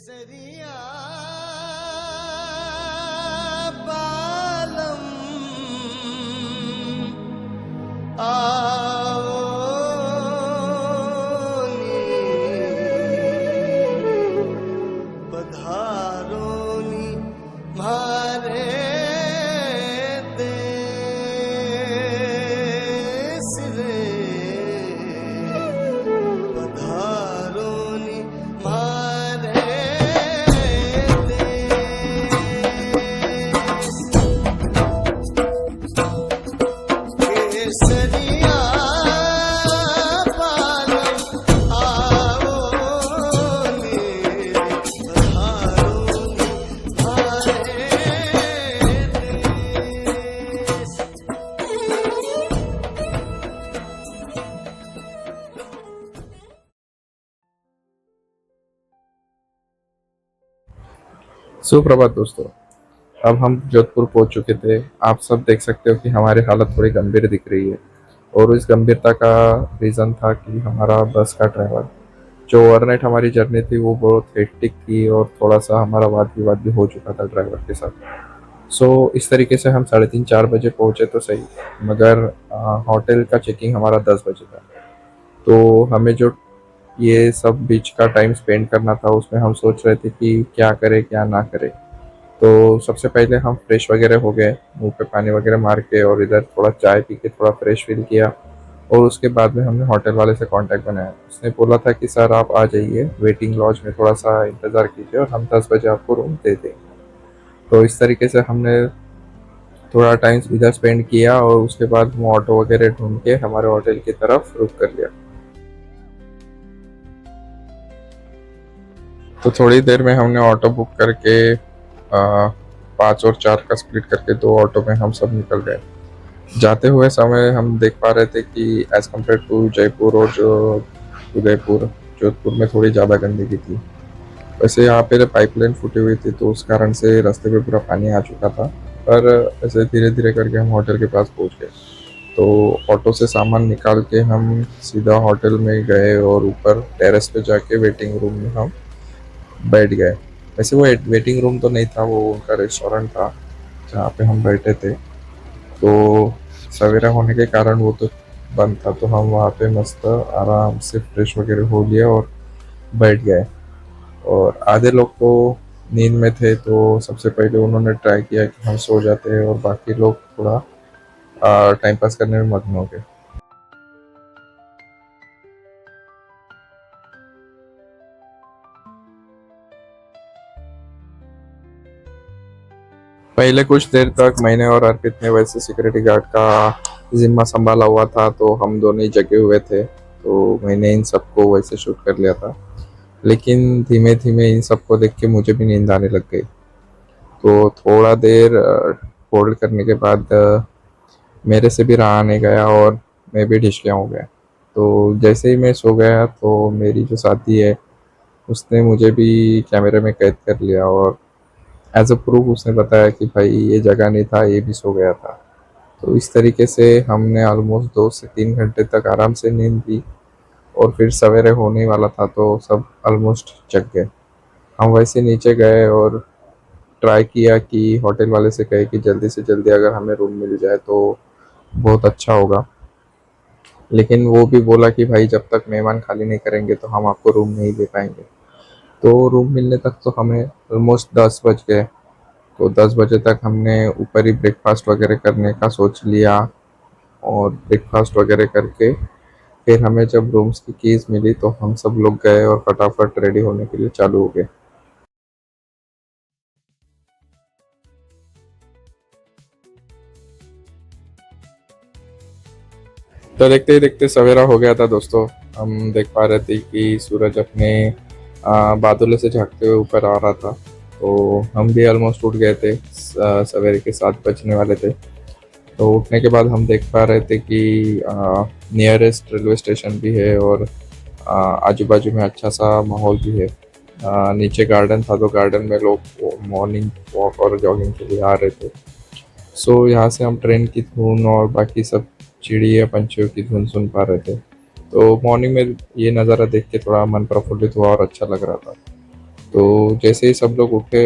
केसरिया बालम आओ पधारोनी मारे देश रे पधारोनी मारे देश केसरिया बालम आओ पधारोनी मारे देश। सुप्रभात दोस्तों। अब हम जोधपुर पहुंच चुके थे। आप सब देख सकते हो कि हमारी हालत थोड़ी गंभीर दिख रही है और इस गंभीरता का रीज़न था कि हमारा बस का ड्राइवर, जो ओवरनाइट हमारी जर्नी थी, वो बहुत हेक्टिक थी और थोड़ा सा हमारा वाद विवाद भी हो चुका था ड्राइवर के साथ। इस तरीके से हम 3:30-4 बजे पहुंचे तो सही, मगर होटल का चेकिंग हमारा 10 बजे था। तो हमें जो ये सब बीच का टाइम स्पेंड करना था, उसमें हम सोच रहे थे कि क्या करें क्या ना करें। तो सबसे पहले हम फ्रेश वगैरह हो गए, मुंह पे पानी वगैरह मार के, और इधर थोड़ा चाय पी के थोड़ा फ्रेश फील किया। और उसके बाद में हमने होटल वाले से कांटेक्ट बनाया। उसने बोला था कि सर आप आ जाइए, वेटिंग लॉज में थोड़ा सा इंतज़ार कीजिए और हम 10 बजे आपको रूम दे देंगे। तो इस तरीके से हमने थोड़ा टाइम इधर स्पेंड किया और उसके बाद हम ऑटो वगैरह ढूंढ के हमारे होटल की तरफ रुक कर लिया। तो थोड़ी देर में हमने ऑटो बुक करके 5 और 4 का स्प्लिट करके 2 ऑटो में हम सब निकल गए। जाते हुए समय हम देख पा रहे थे कि एज कम्पेयर टू जयपुर और जो उदयपुर, जोधपुर में थोड़ी ज़्यादा गंदगी थी। वैसे यहाँ पे पाइपलाइन फूटी हुई थी, तो उस कारण से रास्ते पे पूरा पानी आ चुका था। पर ऐसे धीरे धीरे करके हम होटल के पास पहुँच गए। तो ऑटो से सामान निकाल के हम सीधा होटल में गए और ऊपर टेरेस पे जाके वेटिंग रूम में हम बैठ गए। वैसे वो वेटिंग रूम तो नहीं था, वो उनका रेस्टोरेंट था जहाँ पे हम बैठे थे। तो सवेरा होने के कारण वो तो बंद था, तो हम वहाँ पे मस्त आराम से फ्रेश वगैरह हो लिया और बैठ गए। और आधे लोग तो नींद में थे, तो सबसे पहले उन्होंने ट्राई किया कि हम सो जाते हैं, और बाकी लोग थोड़ा टाइम पास करने में मग्न हो गए। पहले कुछ देर तक मैंने और अर्पित ने वैसे सिक्योरिटी गार्ड का जिम्मा संभाला हुआ था, तो हम दोनों ही जगे हुए थे। तो मैंने इन सबको वैसे शूट कर लिया था, लेकिन धीमे धीमे इन सबको देख के मुझे भी नींद आने लग गई। तो थोड़ा देर होल्ड करने के बाद मेरे से भी रहा नहीं गया और मैं भी ढिशक्या हो गया। तो जैसे ही मैं सो गया, तो मेरी जो साथी है उसने मुझे भी कैमरे में कैद कर लिया, और एज अ प्रूफ उसने बताया कि भाई ये जगह नहीं था, ये भी सो गया था। तो इस तरीके से हमने ऑलमोस्ट 2 से 3 घंटे तक आराम से नींद ली, और फिर सवेरे होने वाला था तो सब ऑलमोस्ट जग गए। हम वैसे नीचे गए और ट्राई किया कि होटल वाले से कहे कि जल्दी से जल्दी अगर हमें रूम मिल जाए तो बहुत अच्छा होगा। लेकिन वो भी बोला कि भाई जब तक मेहमान खाली नहीं करेंगे तो हम आपको रूम नहीं दे पाएंगे। तो रूम मिलने तक तो हमें ऑलमोस्ट 10 बज गए। तो 10 बजे तक हमने ऊपर ही ब्रेकफास्ट वगैरह करने का सोच लिया, और ब्रेकफास्ट वगैरह करके फिर हमें जब रूम्स की कीज़ मिली तो हम सब लोग गए और फटाफट रेडी होने के लिए चालू हो गए। तो देखते ही देखते सवेरा हो गया था दोस्तों। हम देख पा रहे थे कि सूरज अपने बादलों से झांकते हुए ऊपर आ रहा था। तो हम भी ऑलमोस्ट उठ गए थे, सवेरे के 7 बजने वाले थे। तो उठने के बाद हम देख पा रहे थे कि नियरेस्ट रेलवे स्टेशन भी है, और आजू बाजू में अच्छा सा माहौल भी है। नीचे गार्डन था, तो गार्डन में लोग मॉर्निंग वॉक और जॉगिंग के लिए आ रहे थे। यहाँ से हम ट्रेन की धुन और बाकी सब चिड़िया पंछियों की धुन सुन पा रहे थे। तो मॉर्निंग में ये नज़ारा देख के थोड़ा मन प्रफुल्लित हुआ और अच्छा लग रहा था। तो जैसे ही सब लोग उठे,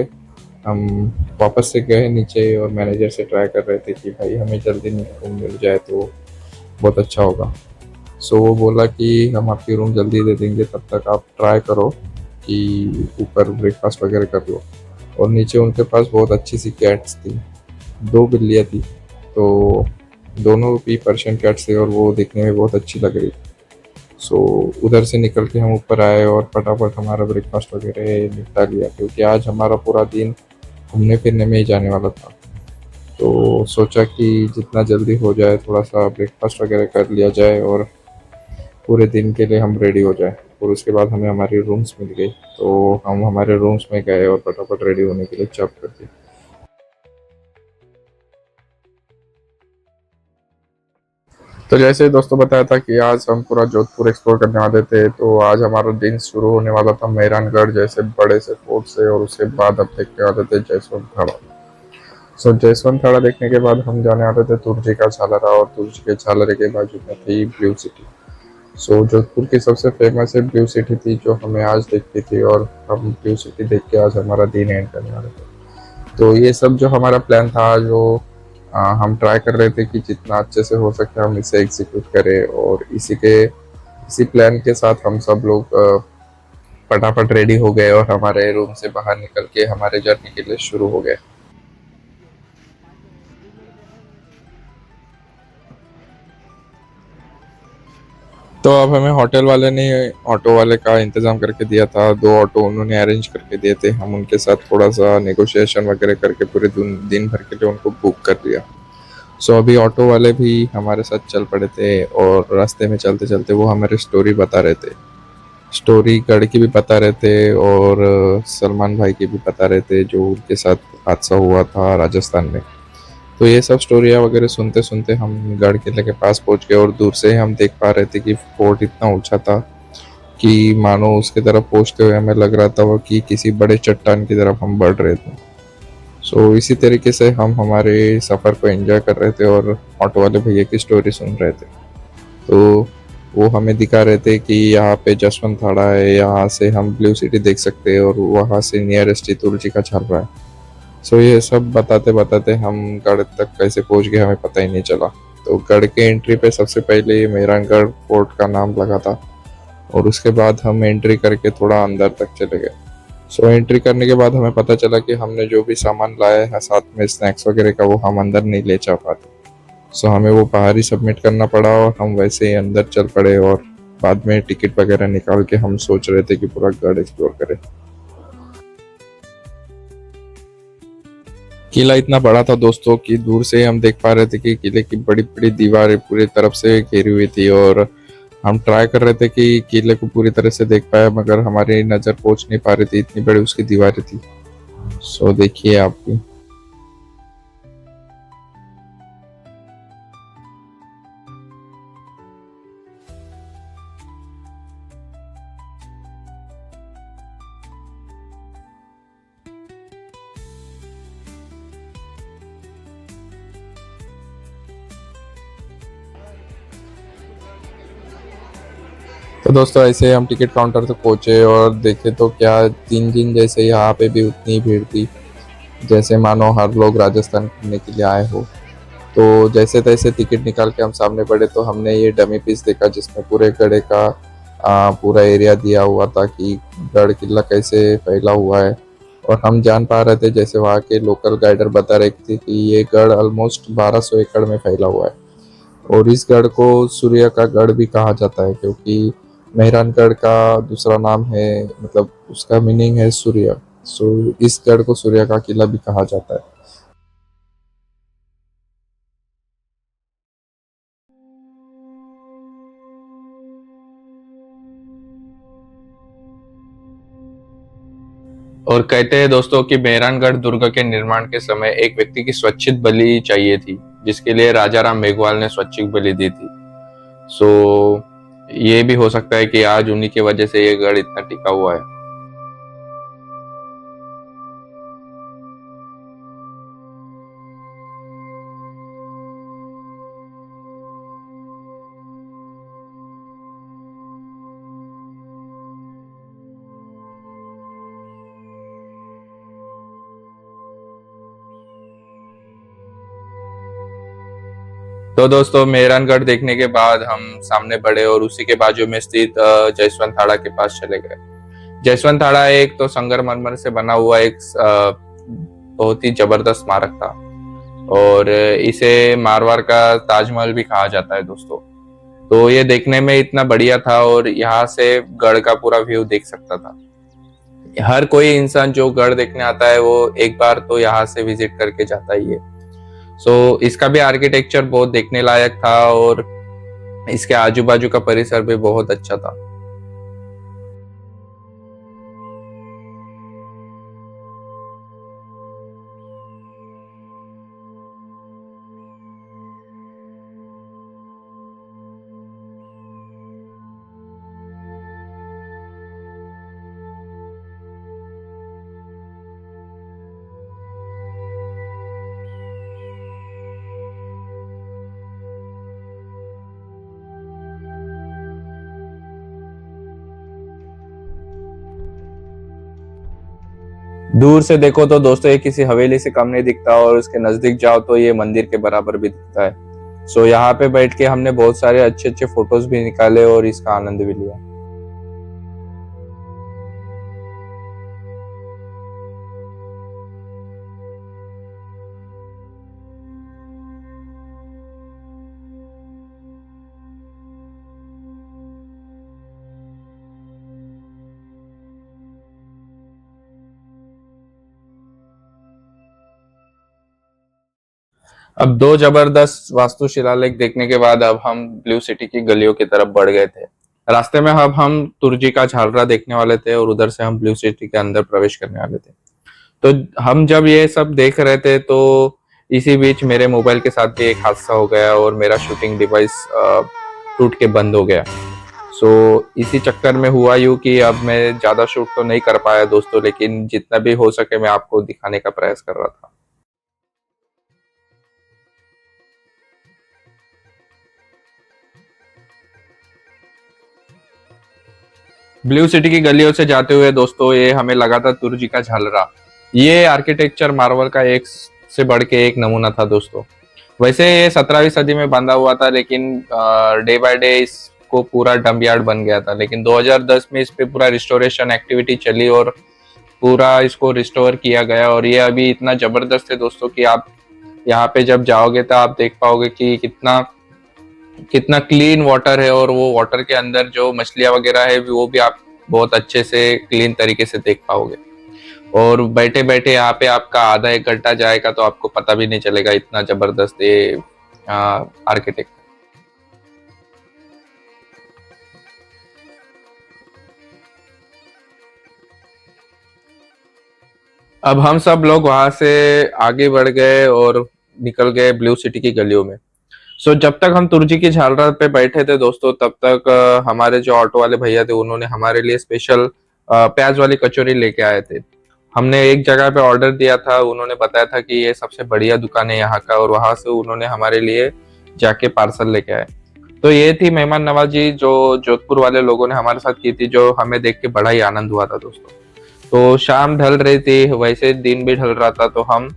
हम वापस से गए नीचे और मैनेजर से ट्राई कर रहे थे कि भाई हमें जल्दी रूम मिल जाए तो बहुत अच्छा होगा। सो वो बोला कि हम आपकी रूम जल्दी दे देंगे, तब तक आप ट्राई करो कि ऊपर ब्रेकफास्ट वगैरह कर लो। और नीचे उनके पास बहुत अच्छी सी कैट्स थी, दो बिल्लियाँ थी। तो दोनों भी पर्शियन कैट्स थे और वो दिखने में बहुत अच्छी लग रही। सो उधर से निकल के हम ऊपर आए और फटाफट हमारा ब्रेकफास्ट वगैरह निपटा लिया, क्योंकि आज हमारा पूरा दिन घूमने फिरने में ही जाने वाला था। तो सोचा कि जितना जल्दी हो जाए थोड़ा सा ब्रेकफास्ट वगैरह कर लिया जाए और पूरे दिन के लिए हम रेडी हो जाए। और उसके बाद हमें हमारी रूम्स मिल गई, तो हम हमारे रूम्स में गए और फटाफट रेडी होने के लिए जंप कर दी। तो जैसे दोस्तों बताया था कि आज हम पूरा जोधपुर एक्सप्लोर करने वाले थे, तो आज हमारा दिन शुरू होने वाला था मेहरानगढ़ जैसे बड़े से फोर्ट से, और उसके बाद अब देखने वाले थे जयसवंत थाड़ा। सो जयसवंत थाड़ा देखने के बाद हम जाने वाले थे तुर्जी का झालरा, और तुर्जी के झालरे के बाजू में थी ब्लू सिटी। सो जोधपुर की सबसे फेमस है ब्लू सिटी थी, जो हमें आज देखती थी, और हम ब्लू सिटी देख के आज हमारा दिन एंड करने वाले थे। तो ये सब जो हमारा प्लान था, जो हम ट्राई कर रहे थे कि जितना अच्छे से हो सके हम इसे एग्जीक्यूट करें, और इसी प्लान के साथ हम सब लोग फटाफट रेडी हो गए और हमारे रूम से बाहर निकल के हमारे जर्नी के लिए शुरू हो गए। तो अब हमें होटल वाले ने ऑटो वाले का इंतज़ाम करके दिया था, 2 ऑटो उन्होंने अरेंज करके दिए थे। हम उनके साथ थोड़ा-सा नेगोशिएशन वगैरह करके पूरे दिन भर के लिए उनको बुक कर दिया। सो अभी ऑटो वाले भी हमारे साथ चल पड़े थे, और रास्ते में चलते-चलते वो हमारी स्टोरी बता रहे थे। स्टोरी गढ़ की भी बता रहे थे, और सलमान भाई की भी बता रहे थे, जो उनके साथ हादसा हुआ था राजस्थान में। तो ये सब स्टोरियाँ वगैरह सुनते-सुनते हम गढ़ किले के पास पहुँच गए, और दूर से ही हम देख पा रहे थे कि फोर्ट इतना ऊँचा था कि मानो उसकी तरफ पहुँचते हुए हमें लग रहा था वो कि किसी बड़े चट्टान की तरफ हम बढ़ रहे थे। सो इसी तरीके से हम हमारे सफ़र को एंजॉय कर रहे थे और ऑटो वाले भैया की स्टोरी सुन रहे थे। तो वो हमें दिखा रहे थे कि यहाँ पे जसवंत थाड़ा है, यहाँ से हम ब्लू सिटी देख सकते हैं, और वहाँ से नियरेस्ट तुलसी का छर्रा है। सो ये सब बताते बताते हम गढ़ तक कैसे पहुंच गए हमें पता ही नहीं चला। तो गढ़ के एंट्री पे सबसे पहले मेहरानगढ़ फोर्ट का नाम लगा था, और उसके बाद हम एंट्री करके थोड़ा अंदर तक चले गए। सो एंट्री करने के बाद हमें पता चला कि हमने जो भी सामान लाया है साथ में स्नैक्स वगैरह का, वो हम अंदर नहीं ले जा पाते। सो हमें वो बाहर ही सबमिट करना पड़ा, और हम वैसे ही अंदर चल पड़े, और बाद में टिकट वगैरह निकाल के हम सोच रहे थे कि पूरा गढ़ एक्सप्लोर करें। किला इतना बड़ा था दोस्तों कि दूर से ही हम देख पा रहे थे कि किले की बड़ी बड़ी दीवारें पूरी तरफ से घेरी हुई थी, और हम ट्राई कर रहे थे कि किले को पूरी तरह से देख पाए, मगर हमारी नज़र पहुंच नहीं पा रही थी, इतनी बड़ी उसकी दीवारें थी। सो देखिए आप भी। तो दोस्तों ऐसे हम टिकट काउंटर तक पहुंचे और देखे तो क्या दिन दिन जैसे यहाँ पे भी उतनी ही भीड़ थी, जैसे मानो हर लोग राजस्थान घूमने के लिए आए हो। तो जैसे तैसे टिकट निकाल के हम सामने बढ़े, तो हमने ये डमी पीस देखा जिसमें पूरे गढ़ का पूरा एरिया दिया हुआ था कि गढ़ किला कैसे फैला हुआ है। और हम जान पा रहे थे, जैसे वहाँ के लोकल गाइडर बता रहे थे, कि ये गढ़ ऑलमोस्ट 1200 एकड़ में फैला हुआ है। और इस गढ़ को सूर्य का गढ़ भी कहा जाता है, क्योंकि मेहरानगढ़ का दूसरा नाम है, मतलब उसका मीनिंग है सूर्य। सो इस गढ़ को सूर्य का किला भी कहा जाता है। और कहते हैं दोस्तों कि मेहरानगढ़ दुर्ग के निर्माण के समय एक व्यक्ति की स्वैच्छिक बलि चाहिए थी, जिसके लिए राजा राम मेघवाल ने स्वैच्छिक बलि दी थी। सो ये भी हो सकता है कि आज उन्हीं की वजह से ये गढ़ इतना टिका हुआ है। तो दोस्तों मेहरानगढ़ देखने के बाद हम सामने बढ़े और उसी के बाजू में स्थित जयसवंत थाड़ा के पास चले गए। जयसवंत थाड़ा एक तो संगमरमर से बना हुआ एक बहुत ही जबरदस्त स्मारक था और इसे मारवाड़ का ताजमहल भी कहा जाता है दोस्तों। तो ये देखने में इतना बढ़िया था और यहाँ से गढ़ का पूरा व्यू देख सकता था। हर कोई इंसान जो गढ़ देखने आता है वो एक बार तो यहाँ से विजिट करके जाता ही है। इसका भी आर्किटेक्चर बहुत देखने लायक था और इसके आजू बाजू का परिसर भी बहुत अच्छा था। दूर से देखो तो दोस्तों ये किसी हवेली से कम नहीं दिखता और उसके नजदीक जाओ तो ये मंदिर के बराबर भी दिखता है। यहाँ पे बैठ के हमने बहुत सारे अच्छे अच्छे फोटोज भी निकाले और इसका आनंद भी लिया। अब दो जबरदस्त वास्तु शिलालेख देखने के बाद अब हम ब्लू सिटी की गलियों की तरफ बढ़ गए थे। रास्ते में अब हम तुर्जी का झालरा देखने वाले थे और उधर से हम ब्लू सिटी के अंदर प्रवेश करने वाले थे। तो हम जब ये सब देख रहे थे तो इसी बीच मेरे मोबाइल के साथ भी एक हादसा हो गया और मेरा शूटिंग डिवाइस टूट के बंद हो गया। इसी चक्कर में हुआ यूं कि अब मैं ज्यादा शूट तो नहीं कर पाया दोस्तों, लेकिन जितना भी हो सके मैं आपको दिखाने का प्रयास कर रहा था। ब्लू सिटी की गलियों से जाते हुए दोस्तों ये हमें लगा था तुर्जी का झालरा। ये आर्किटेक्चर मार्वल का एक से बढ़ के एक नमूना था दोस्तों। वैसे ये 17वीं सदी में बंधा हुआ था, लेकिन डे बाय डे इसको पूरा डंप यार्ड बन गया था। लेकिन 2010 में इस पे पूरा रिस्टोरेशन एक्टिविटी चली और पूरा इसको रिस्टोर किया गया और ये अभी इतना जबरदस्त है दोस्तों कि आप यहाँ पे जब जाओगे तो आप देख पाओगे कि कितना कितना क्लीन वाटर है और वो वाटर के अंदर जो मछलियां वगैरह है वो भी आप बहुत अच्छे से क्लीन तरीके से देख पाओगे। और बैठे बैठे यहाँ पे आपका आधा एक घंटा जाएगा तो आपको पता भी नहीं चलेगा, इतना जबरदस्त ये आर्किटेक्ट। अब हम सब लोग वहां से आगे बढ़ गए और निकल गए ब्लू सिटी की गलियों में। जब तक हम तुर्जी की झालरा पे बैठे थे दोस्तों तब तक हमारे जो ऑटो वाले भैया थे उन्होंने हमारे लिए स्पेशल प्याज वाली कचौरी लेके आए थे। हमने एक जगह पे ऑर्डर दिया था, उन्होंने बताया था कि ये सबसे बढ़िया दुकान है यहाँ का और वहां से उन्होंने हमारे लिए जाके पार्सल लेके आए। तो ये थी मेहमान नवाजी जो जोधपुर वाले लोगों ने हमारे साथ की थी, जो हमें देख के बड़ा ही आनंद हुआ था दोस्तों। तो शाम ढल रही थी, वैसे दिन भी ढल रहा था, तो हम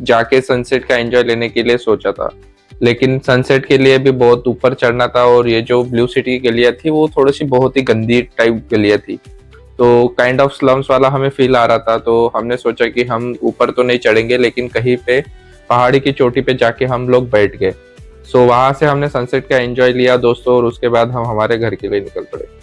जाके सनसेट का एंजॉय लेने के लिए सोचा था। लेकिन सनसेट के लिए भी बहुत ऊपर चढ़ना था और ये जो ब्लू सिटी की गलियां थी वो थोड़ी सी बहुत ही गंदी टाइप गलियां थी, तो काइंड ऑफ स्लम्स वाला हमें फील आ रहा था। तो हमने सोचा कि हम ऊपर तो नहीं चढ़ेंगे लेकिन कहीं पे पहाड़ी की चोटी पे जाके हम लोग बैठ गए। वहां से हमने सनसेट का एंजॉय लिया दोस्तों और उसके बाद हम हमारे घर के लिए निकल पड़े।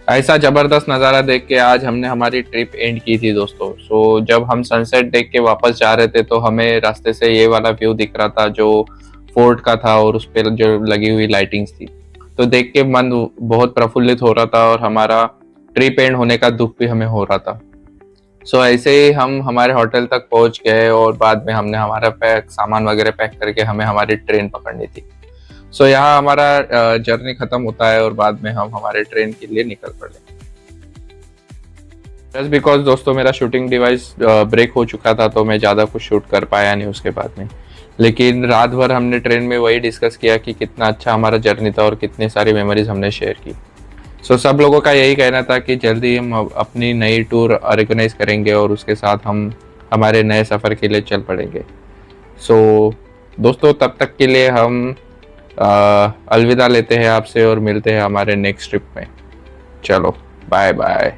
ऐसा जबरदस्त नज़ारा देख के आज हमने हमारी ट्रिप एंड की थी दोस्तों। जब हम सनसेट देख के वापस जा रहे थे तो हमें रास्ते से ये वाला व्यू दिख रहा था जो फोर्ट का था और उस पर जो लगी हुई लाइटिंग्स थी, तो देख के मन बहुत प्रफुल्लित हो रहा था और हमारा ट्रिप एंड होने का दुख भी हमें हो रहा था। ऐसे ही हम हमारे होटल तक पहुंच गए और बाद में हमने हमारा सामान वगैरह पैक करके हमें हमारी ट्रेन पकड़नी थी। यहाँ हमारा जर्नी खत्म होता है और बाद में हम हमारे ट्रेन के लिए निकल पड़े। जस्ट बिकॉज दोस्तों मेरा शूटिंग डिवाइस ब्रेक हो चुका था तो मैं ज़्यादा कुछ शूट कर पाया नहीं उसके बाद में। लेकिन रात भर हमने ट्रेन में वही डिस्कस किया कि कितना अच्छा हमारा जर्नी था और कितनी सारी मेमोरीज हमने शेयर की। सब लोगों का यही कहना था कि जल्दी हम अपनी नई टूर ऑर्गेनाइज करेंगे और उसके साथ हम हमारे नए सफ़र के लिए चल पड़ेंगे। सो दोस्तों, तब तक के लिए हम अलविदा लेते हैं आपसे और मिलते हैं हमारे नेक्स्ट ट्रिप में। चलो, बाय बाय।